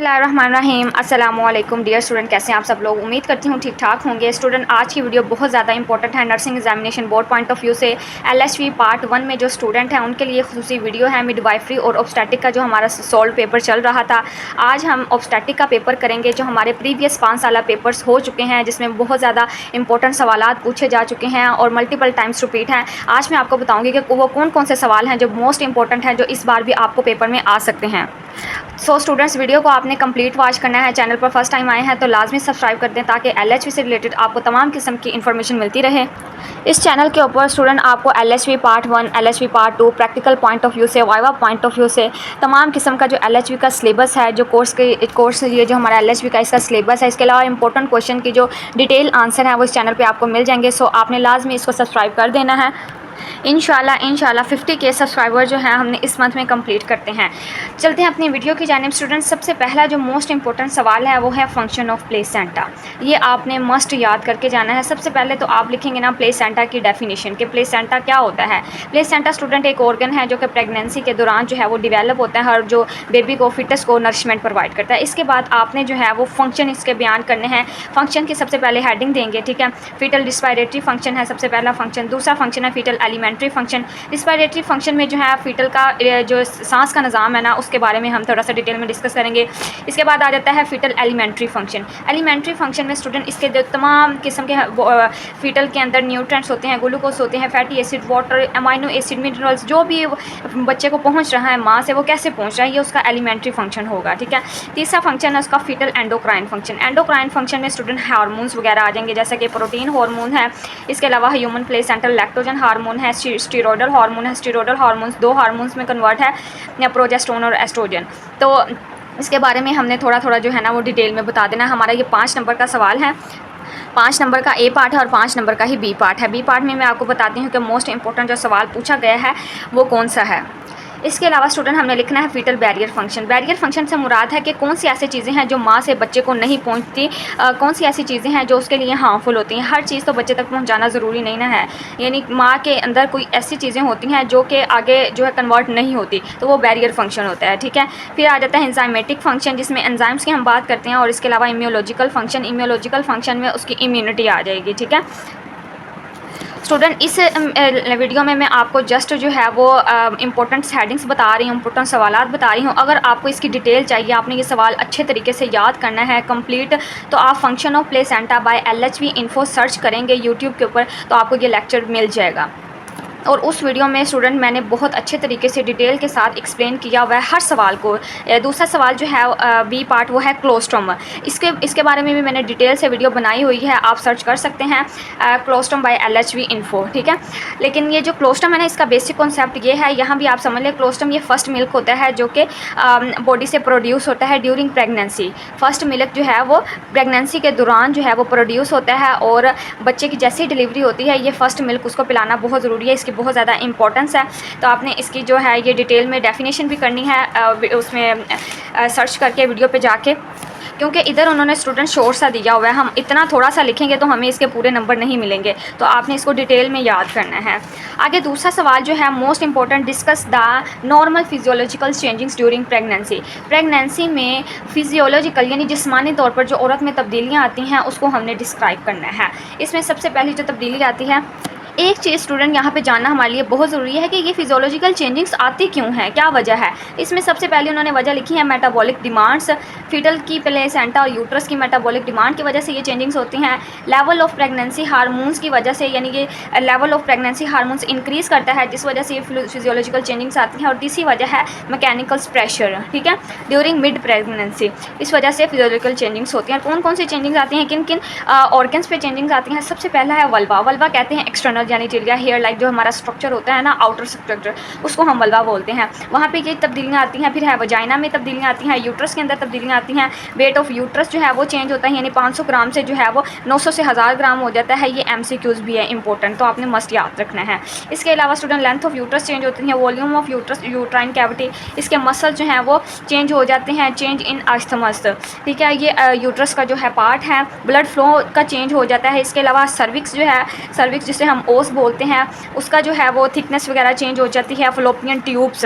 बिस्मिल्लाहिर्रहमानिर्रहीम। अस्सलाम वालेकुम डियर स्टूडेंट, कैसे हैं आप सब लोग। उम्मीद करती हूँ ठीक ठाक होंगे। स्टूडेंट, आज की वीडियो बहुत ज़्यादा इंपॉर्टेंट है। Nursing examination board point of view से LHV पार्ट 1 में जो स्टूडेंट हैं उनके लिए खुसूसी वीडियो है। मिडवाइफरी और ऑब्स्टेटिक का जो हमारा सोल्व पेपर चल रहा था, आज हम ऑब्स्टेटिक का पेपर करेंगे जो हमारे प्रीवियस 5 साल पेपर्स हो चुके हैं, जिसमें बहुत ज़्यादा इंपॉर्टेंट सवालात पूछे जा चुके हैं और मल्टीपल टाइम्स रिपीट हैं। आज मैं आपको बताऊँगी कि वो कौन कौन से सवाल हैं जो मोस्ट इंपॉर्टेंट हैं, जो इस बार भी आपको पेपर में आ सकते हैं। सो स्टूडेंट्स, वीडियो को आपने कंप्लीट वॉच करना है। चैनल पर फर्स्ट टाइम आए हैं तो लाजमी सब्सक्राइब कर दें ताकि LHV से रिलेटेड आपको तमाम किस्म की इन्फॉर्मेशन मिलती रहे। इस चैनल के ऊपर स्टूडेंट आपको LHV part 1, LHV part 2, practical point of view से, वाइवा पॉइंट ऑफ व्यू से तमाम किस्म का जो LHV का सिलेबस है, जो कोर्स ये जो हमारा LHV का इसका सिलेबस है, इसके अलावा इंपॉर्टेंट क्वेश्चन की जो डिटेल आंसर है वो इस चैनल पर आपको मिल जाएंगे। सो आपने लाजमी इसको सब्सक्राइब कर देना है। इंशाल्लाह 50K सब्सक्राइबर जो हैं हमने इस मंथ में कंप्लीट करते हैं। चलते हैं अपनी वीडियो की जानिब। स्टूडेंट्स, सबसे पहला जो मोस्ट इंपॉर्टेंट सवाल है वो है फंक्शन ऑफ प्लेसेंटा। ये आपने मस्ट याद करके जाना है। सबसे पहले तो आप लिखेंगे ना प्लेसेंटा की डेफिनेशन कि प्लेसेंटा क्या होता है। प्लेसेंटा स्टूडेंट एक ऑर्गन है जो कि प्रेगनेंसी के दौरान जो है वो डिवेलप होता है और जो बेबी को, फिटस को नरिशमेंट प्रोवाइड करता है। इसके बाद आपने जो है वो फंक्शन इसके बयान करने हैं। फंक्शन की सबसे पहले हेडिंग देंगे, ठीक है। फीटल रिस्पायरेटरी फंक्शन है सबसे पहला फंक्शन। दूसरा फंक्शन है fetal alimentary function. Respiratory function में जो है फीटल का जो सांस का निज़ाम है ना, उसके बारे में हम थोड़ा सा डिटेल में डिस्कस करेंगे। इसके बाद आ जाता है fetal alimentary function. Alimentary function में स्टूडेंट इसके जो तमाम किस्म के फीटल के अंदर न्यूट्रिएंट्स होते हैं, ग्लूकोज होते हैं, fatty acid, water, amino acid, minerals, जो भी बच्चे को पहुंच रहा है माँ से, वो कैसे पहुंच रहा है, ये उसका एलिमेंट्री फंक्शन होगा, ठीक है। तीसरा फंक्शन है उसका fetal endocrine function. Endocrine function में स्टूडेंट हार्मोन्स वगैरह आ जाएंगे, जैसे कि प्रोटीन हार्मोन है। इसके अलावा ह्यूमन प्लेसेंटल लैक्टोजन हार्मोन है, स्टीरॉयडल हार्मोन है। स्टीरॉयडल हार्मोन्स 2 हार्मोन्स में कन्वर्ट है, या प्रोजेस्टेरोन और एस्ट्रोजन। तो इसके बारे में हमने थोड़ा थोड़ा जो है ना वो डिटेल में बता देना। हमारा ये 5 नंबर का सवाल है। 5 नंबर का A पार्ट है और 5 नंबर का ही B पार्ट है। B पार्ट में मैं आपको बताती हूँ कि मोस्ट इंपॉर्टेंट जो सवाल पूछा गया है वो कौन सा है। इसके अलावा स्टूडेंट हमने लिखना है fetal barrier function. Barrier function से मुराद है कि कौन सी ऐसी चीज़ें हैं जो माँ से बच्चे को नहीं पहुँचती, कौन सी ऐसी चीज़ें हैं जो उसके लिए हार्मफुल होती हैं। हर चीज़ तो बच्चे तक पहुँचाना ज़रूरी नहीं ना है, यानी माँ के अंदर कोई ऐसी चीज़ें होती हैं जो कि आगे जो है कन्वर्ट नहीं होती, तो वो बैरियर फंक्शन होता है, ठीक है। फिर आ जाता है एंजाइमेटिक फंक्शन, जिसमें एंजाइम्स की हम बात करते हैं, और इसके अलावा इम्यूनोलॉजिकल फंक्शन। इम्यूनोलॉजिकल फंक्शन में उसकी इम्यूनिटी आ जाएगी, ठीक है। स्टूडेंट, इस वीडियो में मैं आपको जस्ट जो है वो इंपॉर्टेंट हेडिंग्स बता रही हूँ, इंपॉर्टेंट सवालात बता रही हूँ। अगर आपको इसकी डिटेल चाहिए, आपने ये सवाल अच्छे तरीके से याद करना है कंप्लीट, तो आप function of placenta by LHV info search करेंगे यूट्यूब के ऊपर, तो आपको ये लेक्चर मिल जाएगा। और उस वीडियो में स्टूडेंट मैंने बहुत अच्छे तरीके से डिटेल के साथ एक्सप्लेन किया हुआ है हर सवाल को। दूसरा सवाल जो है B पार्ट, वो है क्लोस्ट्रम। इसके बारे में भी मैंने डिटेल से वीडियो बनाई हुई है, आप सर्च कर सकते हैं क्लोस्ट्रम बाय LHV इन्फो, ठीक है। लेकिन ये जो क्लोस्ट्रम है ना, इसका बेसिक कॉन्सेप्ट ये है, यहाँ भी आप समझ लें, क्लोस्ट्रम ये फर्स्ट मिल्क होता है जो कि बॉडी से प्रोड्यूस होता है ड्यूरिंग प्रेगनेंसी। फर्स्ट मिल्क जो है वो प्रेगनेंसी के दौरान जो है वो प्रोड्यूस होता है, और बच्चे की जैसी डिलीवरी होती है, ये फर्स्ट मिल्क उसको पिलाना बहुत ज़रूरी है। इसकी बहुत ज़्यादा इंपॉर्टेंस है, तो आपने इसकी जो है ये डिटेल में डेफिनेशन भी करनी है उसमें सर्च करके वीडियो पे जाके, क्योंकि इधर उन्होंने स्टूडेंट शॉर्ट सा दिया हुआ है। हम इतना थोड़ा सा लिखेंगे तो हमें इसके पूरे नंबर नहीं मिलेंगे, तो आपने इसको डिटेल में याद करना है। आगे दूसरा सवाल जो है most important, discuss the normal physiological changings during pregnancy. Pregnancy में फिजियोलॉजिकल यानी जिस्मानी तौर पर जो औरत में तब्दीलियाँ आती हैं उसको हमने डिस्क्राइब करना है। इसमें सबसे पहली जो तब्दीली आती है, एक चीज़ स्टूडेंट यहाँ पे जानना हमारे लिए बहुत ज़रूरी है कि ये फिजियोलॉजिकल चेंजिंग्स आती क्यों हैं, क्या वजह है। इसमें सबसे पहले उन्होंने वजह लिखी है मेटाबॉलिक डिमांड्स। फीटल की प्लेसेंटा और यूट्रस की मेटाबॉलिक डिमांड की वजह से ये चेंजिंग्स होती हैं। लेवल ऑफ प्रेगनेंसी हार्मोन्स की वजह से, यानी कि level of pregnancy hormones increase करता है, जिस वजह से ये फिजियोलॉजिकल चेंजिंग्स आती हैं। और तीसरी वजह है मैकेनिकल प्रेशर, ठीक है, ड्यूरिंग मिड प्रेगनेंसी। इस वजह से फिजियोलॉजिकल चेंजिंग्स होती हैं। कौन कौन सी चेंजिंग्स आती हैं, किन किन ऑर्गन्स पे चेंजिंग्स आती हैं। सबसे पहला है वल्वा। वल्वा कहते हैं एक्सटर्नल जेनिटेलिया हेयर लाइक जो हमारा स्ट्रक्चर होता है ना, आउटर स्ट्रक्चर, उसको हम वल्वा बोलते हैं। वहाँ पे ये तब्दीलियाँ आती हैं। फिर है वजाइना में तब्दीलियाँ आती हैं, यूट्रस के अंदर तब्दीलियाँ आती हैं। वेट ऑफ यूट्रस जो है वो चेंज होता है, यानी 500 ग्राम से जो है वो 900 से 1000 ग्राम हो जाता है। ये MCQs भी है इंपॉर्टेंट, तो आपने मस्ट याद रखना है। इसके अलावा student length of uterus change होती है, volume of uterus, uterine cavity, इसके मसल जो हैं वो चेंज हो जाते हैं, चेंज इन आस्थमस, ठीक है। ये यूट्रस का जो है पार्ट है, ब्लड फ्लो का चेंज हो जाता है। इसके अलावा सर्विक्स जो है, सर्विक्स जिसे हम ओस बोलते हैं, उसका जो है वो थिकनेस वगैरह चेंज हो जाती है। Fallopian tubes,